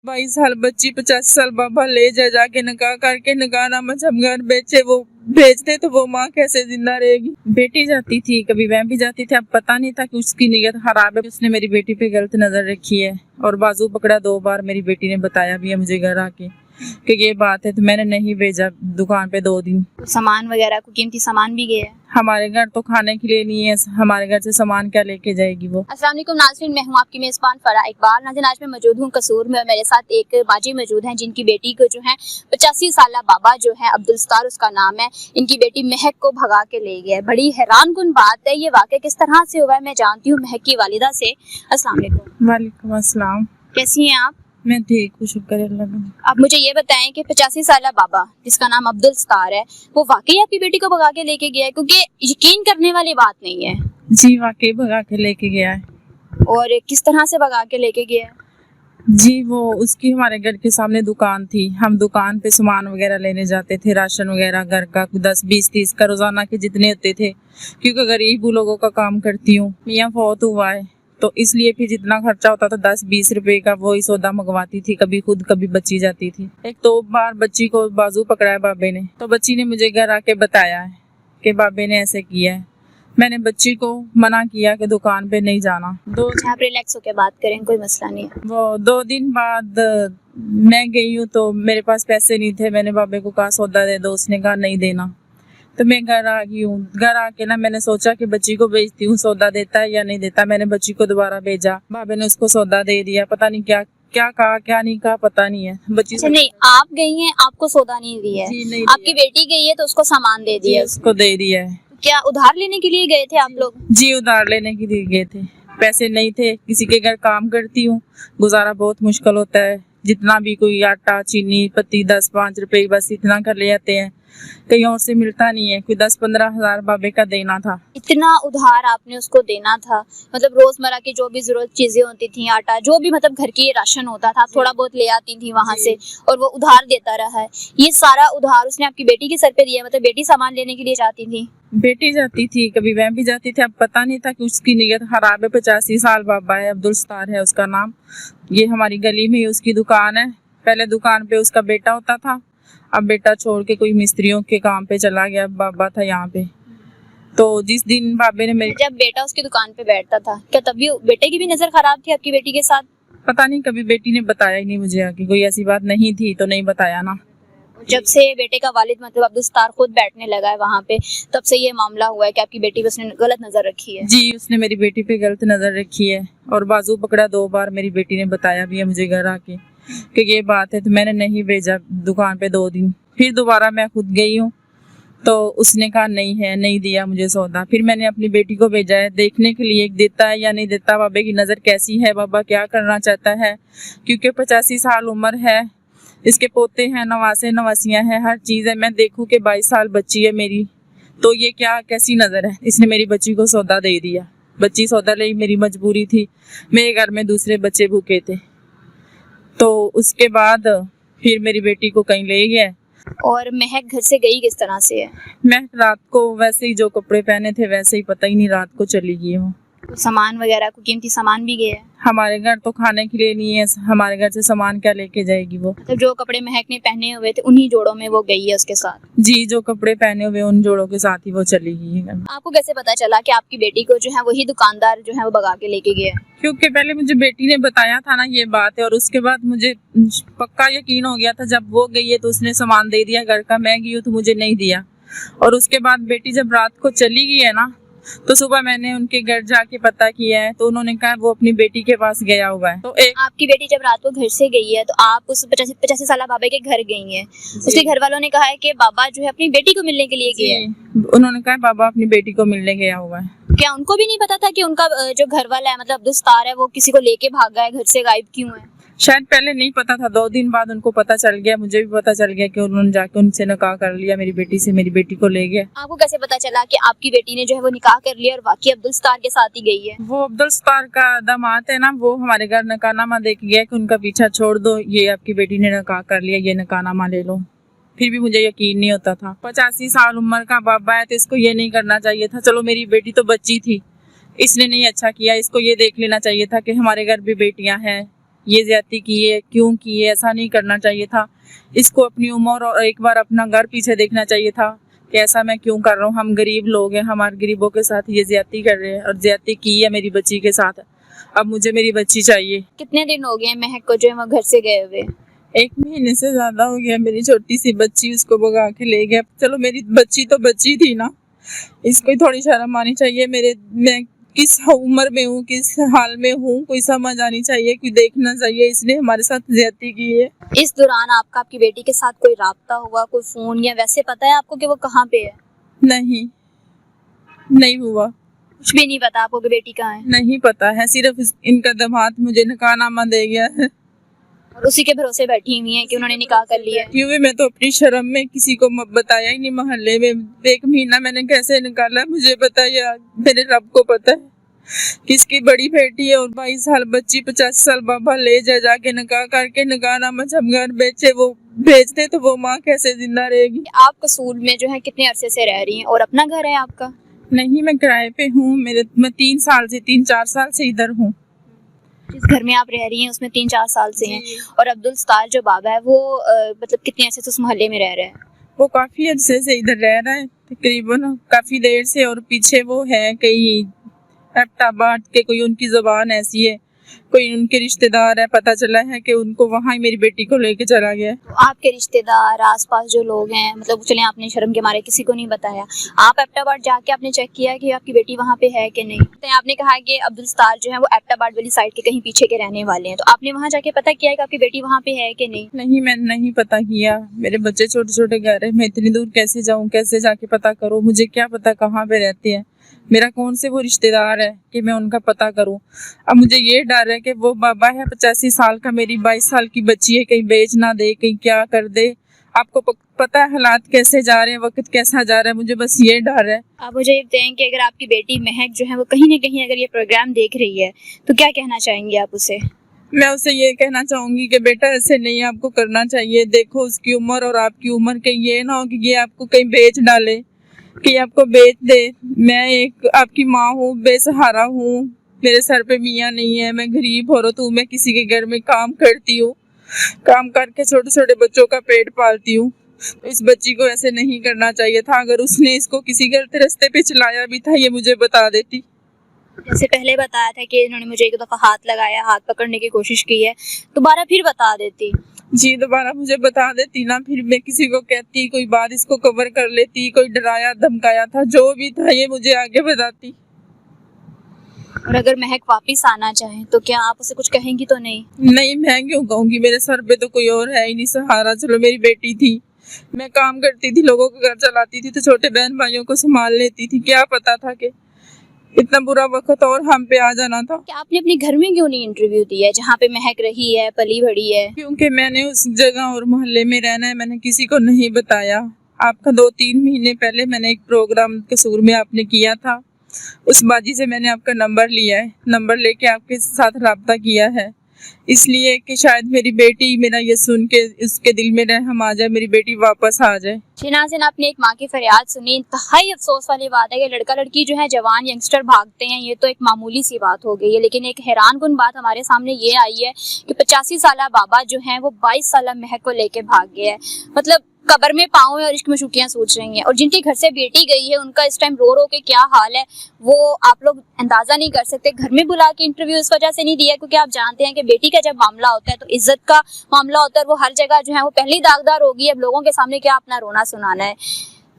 22 साल बच्ची 50 साल बाबा ले जाके निकाह करके निकाहनामा जब घर बेचे वो भेजते तो वो माँ कैसे जिंदा रहेगी। बेटी जाती थी, कभी वह भी जाती थी। अब पता नहीं था कि उसकी नीयत खराब है, उसने मेरी बेटी पे गलत नजर रखी है और बाजू पकड़ा 2 बार। मेरी बेटी ने बताया भी है मुझे घर आके कि ये बात है, तो मैंने नहीं भेजा दुकान पे 2 दिन। सामान वगैरह को कीमती सामान भी गया है हमारे घर तो खाने के लिए नहीं है, हमारे घर से सामान क्या लेके जाएगी वो। अस्सलाम वालेकुम नाज़रीन, मैं हूं आपकी मेज़बान फराह इकबाल। नाज़रीन, आज मैं मौजूद हूं कसूर में और मेरे साथ एक बाजी मौजूद हैं जिनकी बेटी को जो है 85 साला बाबा जो है अब्दुल सत्तार उसका नाम है, इनकी बेटी महक को भगा के ले गया है। बड़ी हैरान कुन बात है, ये वाकया किस तरह से हुआ है मैं जानती हूँ महक की वालिदा से। अस्सलाम वालेकुम। वालेकुम अस्सलाम। कैसी हैं आप? मैं ठीक हूँ, शुक्र अल्लाह का। आप मुझे ये बताएं कि 85 साला बाबा जिसका नाम अब्दुल सत्तार है वो वाकई आपकी बेटी को भगा के लेके गया है? क्योंकि यकीन करने वाली बात नहीं है। जी वाकई भगा के लेके गया है। और किस तरह से भगा के लेके गया है? जी वो उसकी हमारे घर के सामने दुकान थी, हम दुकान पे सामान वगैरह लेने जाते थे, राशन वगैरह घर का 10 20 30 का रोजाना के जितने होते थे, क्योंकि गरीब लोगों का काम करती हूँ। मियाँ फौत हुआ है तो इसलिए फिर जितना खर्चा होता था 10 20 रुपए का वही सौदा मंगवाती थी, कभी खुद कभी बच्ची जाती थी। एक 2 बार बच्ची को बाजू पकड़ा है बाबे ने, तो बच्ची ने मुझे घर आके बताया है कि बाबे ने ऐसे किया है। मैंने बच्ची को मना किया कि दुकान पे नहीं जाना। आप रिलैक्स होकर बात करें, कोई मसला नहीं है। वो 2 दिन बाद मैं गई हूँ तो मेरे पास पैसे नहीं थे, मैंने बाबे को कहा सौदा दे दो, उसने कहा नहीं देना। तो मैं घर आ गई हूँ। घर आके ना मैंने सोचा कि बच्ची को भेजती हूँ, सौदा देता है या नहीं देता। मैंने बच्ची को दोबारा भेजा, बाबे ने उसको सौदा दे दिया। पता नहीं क्या क्या कहा क्या नहीं कहा, पता नहीं है। बच्ची नहीं, आप गई हैं, आपको सौदा नहीं दिया है। नहीं आपकी बेटी गई है तो उसको सामान दे दिया, उसको दे दिया है। क्या उधार लेने के लिए गए थे आप लोग? जी उधार लेने के लिए गए थे, पैसे नहीं थे। किसी के घर काम करती हूँ, गुजारा बहुत मुश्किल होता है। जितना भी कोई आटा चीनी पत्ती 10 5 रुपए बस इतना कर ले आते हैं, कहीं और से मिलता नहीं है। कोई 10 15 हजार बाबे का देना था। इतना उधार आपने उसको देना था? मतलब रोजमर्रा की जो भी जरूरत चीजें होती थी, आटा जो भी मतलब घर की राशन होता था, थोड़ा बहुत ले आती थी वहां से और वो उधार देता रहा है। ये सारा उधार उसने आपकी बेटी के सर पे दिया? मतलब बेटी सामान लेने के लिए जाती थी? बेटी जाती थी, कभी वह भी जाती थी। अब पता नहीं था कि उसकी नीयत खराब है। 85 साल बाबा है, अब्दुल सत्तार है उसका नाम। ये हमारी गली में ही उसकी दुकान है। पहले दुकान पे उसका बेटा होता था, अब बेटा छोड़ के कोई मिस्त्रियों के काम पे चला गया। बाबा था यहाँ पे। तो जिस दिन बाबे ने मेरी जब बेटा उसकी दुकान पे बैठता था, क्या तभी बेटे की भी नजर खराब थी आपकी बेटी के साथ? पता नहीं, कभी बेटी ने बताया ही नहीं मुझे आके। कोई ऐसी बात नहीं थी तो नहीं बताया ना। जब से बेटे का वालिद मतलब अब्दुल सत्तार खुद बैठने लगा है वहाँ पे, तब से ये मामला हुआ है कि आपकी बेटी पे उसने गलत नजर रखी है? जी उसने मेरी बेटी पे गलत नजर रखी है और बाजू पकड़ा 2 बार। मेरी बेटी ने बताया भी है मुझे घर आके कि ये बात है, तो मैंने नहीं भेजा दुकान पे 2 दिन। फिर दोबारा मैं खुद गई हूँ तो उसने कहा नहीं है, नहीं दिया मुझे सौदा। फिर मैंने अपनी बेटी को भेजा है देखने के लिए देता है या नहीं देता, बाबे की नज़र कैसी है, बाबा क्या करना चाहता है। क्योंकि 85 साल उम्र है, इसके पोते हैं, नवासे नवासियाँ हैं, हर चीज़ है। मैं देखूँ कि 22 साल बच्ची है मेरी, तो ये क्या कैसी नज़र है। इसने मेरी बच्ची को सौदा दे दिया। बच्ची सौदा ली, मेरी मजबूरी थी, मेरे घर में दूसरे बच्चे भूखे थे। तो उसके बाद फिर मेरी बेटी को कहीं ले गया। और महक घर से गई किस तरह से है? मैं रात को वैसे ही जो कपड़े पहने थे वैसे ही, पता ही नहीं, रात को चली गई हूँ। सामान वगैरह को कीमती सामान भी गया है? हमारे घर तो खाने के लिए नहीं है, हमारे घर से सामान क्या लेके जाएगी वो। मतलब जो कपड़े महक ने पहने हुए थे उन्हीं जोड़ों में वो गई है उसके साथ? जी जो कपड़े पहने हुए उन जोड़ों के साथ ही वो चली गई है। आपको कैसे पता चला कि आपकी बेटी को जो है वही दुकानदार जो है वो भगा के लेके गया है? क्योंकि पहले मुझे बेटी ने बताया था ना ये बात है, और उसके बाद मुझे पक्का यकीन हो गया था। जब वो गई है तो उसने सामान दे दिया घर का, मैं गई हूँ तो मुझे नहीं दिया। और उसके बाद बेटी जब रात को चली गई है ना, तो सुबह मैंने उनके घर जाके पता किया है तो उन्होंने कहा वो अपनी बेटी के पास गया हुआ है। तो आपकी बेटी जब रात को घर से गई है तो आप उस 85 साल बाबा के घर गई हैं। उसके घर वालों ने कहा है कि बाबा जो है अपनी बेटी को मिलने के लिए गया है। उन्होंने कहा बाबा अपनी बेटी को मिलने गया हुआ है। क्या उनको भी नहीं पता था कि उनका जो घर वाला है मतलब अब्दुल सत्तार है वो किसी को लेके भागा है, घर से गायब क्यों है? शायद पहले नहीं पता था, 2 दिन बाद उनको पता चल गया, मुझे भी पता चल गया कि उन्होंने जाके उनसे निकाह कर लिया मेरी बेटी से, मेरी बेटी को ले गया। आपको कैसे पता चला कि आपकी बेटी ने जो है वो निकाह कर लिया और वाकई अब्दुल सत्तार के साथ ही गई है? वो अब्दुल सत्तार का दामाद है ना, वो हमारे घर निकाहनामा दे के गया कि उनका पीछा छोड़ दो, ये आपकी बेटी ने निकाह कर लिया, ये निकाहनामा ले लो। फिर भी मुझे यकीन नहीं होता था। 85 साल उम्र का बाबा है तो इसको ये नहीं करना चाहिए था। चलो मेरी बेटी तो बच्ची थी, इसने नहीं अच्छा किया। इसको ये देख लेना चाहिए था कि हमारे घर भी बेटियां हैं, ये ज्यादती की है, क्यों की है, ऐसा नहीं करना चाहिए था। इसको अपनी उम्र और एक बार अपना घर पीछे देखना चाहिए था कि ऐसा मैं क्यों कर रहा हूँ। हम गरीब लोग हैं, हमारे गरीबों के साथ ये ज्यादती कर रहे हैं और ज्यादती की है मेरी बच्ची के साथ। अब मुझे मेरी बच्ची चाहिए। कितने दिन हो गए महक को जो है वो घर से गए हुए? 1 महीने से ज्यादा हो गया। मेरी छोटी सी बच्ची, उसको भगा के ले गया। चलो मेरी बच्ची तो बच्ची थी ना, इसको थोड़ी शर्म आनी चाहिए। मैं किस उम्र में हूँ, किस हाल में हूँ, कोई समझ आनी चाहिए, कोई देखना चाहिए। इसने हमारे साथ ज्यादती की है। इस दौरान आपका आपकी बेटी के साथ कोई राब्ता हुआ, कोई फोन या वैसे पता है आपको कि वो कहाँ पे है? नहीं हुआ। कुछ भी नहीं पता आपको कि बेटी कहाँ है? नहीं पता है, सिर्फ इनका दामाद मुझे निकाहनामा दे गया है और उसी के भरोसे बैठी हुई है कि उन्होंने निकाह कर लिया है। क्योंकि मैं तो अपनी शर्म में किसी को बताया ही नहीं। मोहल्ले में 1 महीना मैंने कैसे निकाला मुझे पता है, मेरे रब को पता है। किसकी बड़ी बेटी है और 22 साल बच्ची, 50 साल बाबा ले जाके निकाह करके निकाहनामा जब घर बेचे वो भेजते, तो वो माँ कैसे जिंदा रहेगी। आप कसूर में जो है कितने अरसे से रह रही हैं और अपना घर है आपका? नहीं, मैं किराए पे हूँ। मैं 3-4 साल से इधर हूँ। जिस घर में आप रह रही हैं उसमें 3-4 साल से हैं। और अब्दुल सत्तार जो बाबा है वो मतलब कितने अरसे से उस मोहल्ले में रह रहे हैं? वो काफी अरसे से इधर रह रहा है, तकरीबन काफी देर से। और पीछे वो है कहीं एबटाबाद के, कोई उनकी जुबान ऐसी है, कोई उनके रिश्तेदार है। पता चला है कि उनको वहाँ ही मेरी बेटी को लेके चला गया। तो आपके रिश्तेदार आसपास जो लोग हैं, मतलब चले आपने शर्म के मारे किसी को नहीं बताया, आप एबटाबाद जाके आपने चेक किया कि आपकी बेटी वहाँ पे है कि नहीं? तो आपने कहा कि अब्दुल सत्तार जो है वो एबटाबाद वाली साइड के कहीं पीछे के रहने वाले हैं, तो आपने वहाँ जाके पता किया कि आपकी बेटी वहाँ पे है कि नहीं? नहीं, मैंने नहीं पता किया। मेरे बच्चे छोटे छोटे घर है, मैं इतनी दूर कैसे जाऊँ, कैसे जाके पता करूँ? मुझे क्या पता कहाँ पे रहते हैं, मेरा कौन से वो रिश्तेदार है कि मैं उनका पता करूं। अब मुझे ये डर है कि वो बाबा है 85 साल का, मेरी 22 साल की बच्ची है, कहीं बेच ना दे, कहीं क्या कर दे। आपको पता है हालात कैसे जा रहे हैं, वक्त कैसा जा रहा है, मुझे बस ये डर है। आप मुझे ये बताएं कि अगर आपकी बेटी महक जो है वो कहीं ना कहीं अगर ये प्रोग्राम देख रही है तो क्या कहना चाहेंगे आप उसे? मैं उसे ये कहना चाहूंगी कि बेटा ऐसे नहीं आपको करना चाहिए। देखो उसकी उम्र और आपकी उम्र, कहीं ये ना हो कि ये आपको कहीं बेच डाले, कि आपको बेच दे। मैं एक आपकी माँ हूँ, बेसहारा हूँ, मेरे सर पे मियाँ नहीं है, मैं गरीब औरत हूँ, मैं किसी के घर में काम करती हूँ, काम करके छोटे छोटे बच्चों का पेट पालती हूँ। इस बच्ची को ऐसे नहीं करना चाहिए था। अगर उसने इसको किसी गलत रास्ते पे चलाया भी था, ये मुझे बता देती। जैसे पहले बताया था कि इन्होंने मुझे 1 दफा हाथ लगाया, हाथ पकड़ने की कोशिश की है, दोबारा फिर बता देती। जी, दोबारा मुझे बता देती ना, फिर मैं किसी को कहती, कोई बात इसको कवर कर लेती, कोई डराया धमकाया था, जो भी था ये मुझे आगे बताती। और अगर महक वापस आना चाहे तो क्या आप उसे कुछ कहेंगी तो नहीं? नहीं, मैं क्यों कहूँगी, मेरे सर पे तो कोई और है ही नहीं सहारा। चलो मेरी बेटी थी, मैं काम करती थी, लोगों का घर चलाती थी, तो छोटे बहन भाइयों को संभाल लेती थी। क्या पता था कि इतना बुरा वक्त और हम पे आ जाना था। क्या आपने अपने घर में क्यों नहीं इंटरव्यू दिया है जहाँ पे महक रही है, पली बड़ी है? क्योंकि मैंने उस जगह और मोहल्ले में रहना है, मैंने किसी को नहीं बताया। आपका 2-3 महीने पहले मैंने एक प्रोग्राम कसूर में आपने किया था, उस बाजी से मैंने आपका नंबर लिया है, नंबर लेके आपके साथ रब्ता किया है, इसलिए कि शायद मेरी बेटी मेरा ये सुन के उसके दिल में रहम आ जाए, मेरी बेटी वापस आ जाए। नाज़रीन, आपने एक माँ की फरियाद सुनी। इंतहाई अफसोस वाली बात है कि लड़का लड़की जो है जवान यंगस्टर भागते हैं, ये तो एक मामूली सी बात हो गई है, लेकिन एक हैरान कुन बात हमारे सामने ये आई है कि 85 साल बाबा जो हैं वो 22 साल महक को लेके भाग गया है। मतलब कब्र में पाँव और इश्क में शुकियां सोच रही हैं, और जिनके घर से बेटी गई है उनका इस टाइम रो रो के क्या हाल है वो आप लोग अंदाजा नहीं कर सकते। घर में बुला के इंटरव्यू इस वजह से नहीं दिया क्योंकि आप जानते हैं कि बेटी का जब मामला होता है तो इज्जत का मामला होता है, वो हर जगह जो है वो पहले ही दागदार होगी। अब लोगों के सामने क्या अपना रोना सुनाना है।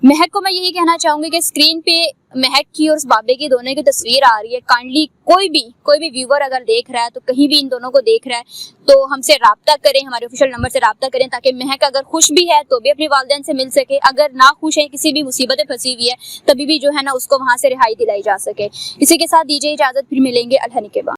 महक को मैं यही कहना चाहूंगी कि स्क्रीन पे महक की और उस बाबे की दोनों की तस्वीर आ रही है, काइंडली कोई भी व्यूअर अगर देख रहा है तो कहीं भी इन दोनों को देख रहा है तो हमसे राब्ता करें, हमारे ऑफिशियल नंबर से राब्ता करें, ताकि महक अगर खुश भी है तो भी अपने वालिदैन से मिल सके, अगर ना खुश है, किसी भी मुसीबत में फंसी हुई है, तभी भी जो है ना उसको वहां से रिहाई दिलाई जा सके। इसी के साथ दीजिए इजाजत, फिर मिलेंगे अल्लाह के बाद।